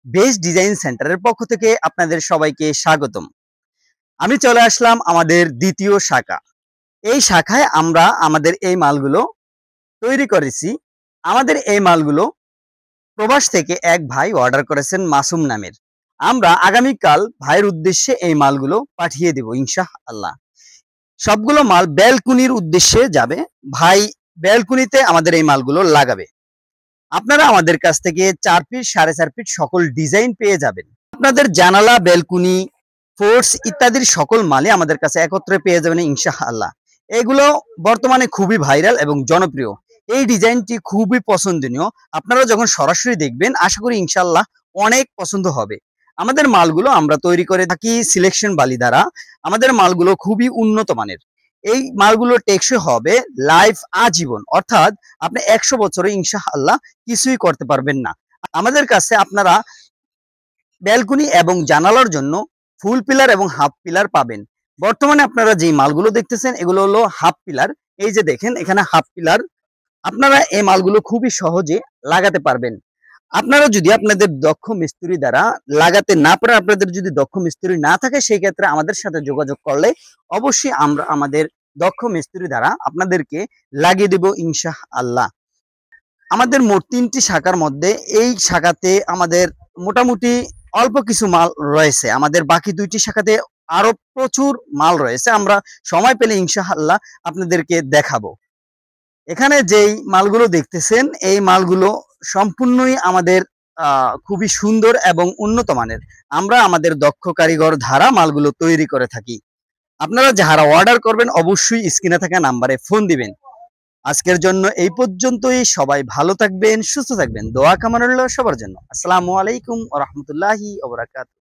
Best design সেন্টারের পক্ষ থেকে আপনাদের সবাইকে স্বাগতম। আমি চলে আসলাম আমাদের দ্বিতীয় শাখা। এই শাখায় আমরা আমাদের এই মালগুলো তৈরি করেছি। আমাদের এই মালগুলো প্রবাস থেকে এক ভাই অর্ডার করেছেন মাসুম নামের। আমরা আগামীকাল ভাইয়ের উদ্দেশ্যে এই মালগুলো পাঠিয়ে দেব ইনশাআল্লাহ। সবগুলো মাল ব্যালকনির উদ্দেশ্যে যাবে। ভাই ব্যালকনিতে আমাদের এই মালগুলো লাগাবে। আপনারা আমাদের কাছ থেকে 4 ফিট 4.5 ফিট সকল ডিজাইন পেয়ে যাবেন। আপনাদের জানালা, ব্যালকনি, ফোর্স ইত্যাদির সকল মালই আমাদের কাছে একত্রে পেয়ে যাবেন ইনশাআল্লাহ। এগুলো বর্তমানে খুবই ভাইরাল এবং জনপ্রিয়। এই ডিজাইনটি খুবই পছন্দনীয়। আপনারা যখন সরাসরি দেখবেন আশা করি ইনশাআল্লাহ অনেক পছন্দ হবে। আমাদের মালগুলো আমরা তৈরি করে থাকি সিলেকশন বালি দ্বারা। আমাদের মালগুলো খুবই উন্নত মানের। এই মালগুলো টেকসই হবে লাইফ আজীবন, অর্থাৎ আপনি 100 বছরে ইনশাআল্লাহ কিছুই করতে পারবেন না। আমাদের কাছে আপনারা ব্যালকনি এবং জানালার জন্য ফুল পিলার এবং হাফ পিলার পাবেন। বর্তমানে আপনারা যে মালগুলো দেখতেছেন এগুলো হলো হাফ পিলার। এই যে দেখেন এখানে হাফ পিলার। আপনারা এই মালগুলো খুবই সহজে লাগাতে পারবেন। আপনারা যদি আপনাদের দক্ষ মিস্ত্রি দ্বারা লাগাতে না পারেন, আপনাদের যদি দক্ষ মিস্ত্রি না থাকে, সেই ক্ষেত্রে আমাদের সাথে যোগাযোগ করলে অবশ্যই আমরা আমাদের দক্ষ মিস্ত্রি দ্বারা আপনাদেরকে লাগিয়ে দেব ইনশাআল্লাহ। আমাদের মোট 3টি শাখার মধ্যে এই শাখাতে আমাদের মোটামুটি অল্প কিছু মাল রয়েছে। আমাদের বাকি 2টি শাখাতে আরো প্রচুর মাল রয়েছে। আমরা সময় পেলে ইনশাআল্লাহ আপনাদেরকে দেখাবো। এখানে যেই মালগুলো দেখতেছেন এই মালগুলো সম্পূর্ণই আমাদের খুবই সুন্দর এবং উন্নত মানের। আমরা আমাদের দক্ষ কারিগর দ্বারা মালগুলো তৈরি করে থাকি। আপনারা যারা অর্ডার করবেন অবশ্যই স্ক্রিনে থাকা নাম্বারে ফোন দিবেন। আজকের জন্য এই পর্যন্তই। সবাই ভালো থাকবেন, সুস্থ থাকবেন। দোয়া কামনা রইল সবার জন্য। আসসালামু আলাইকুম ওয়া রাহমাতুল্লাহি ওয়া বারাকাতুহু।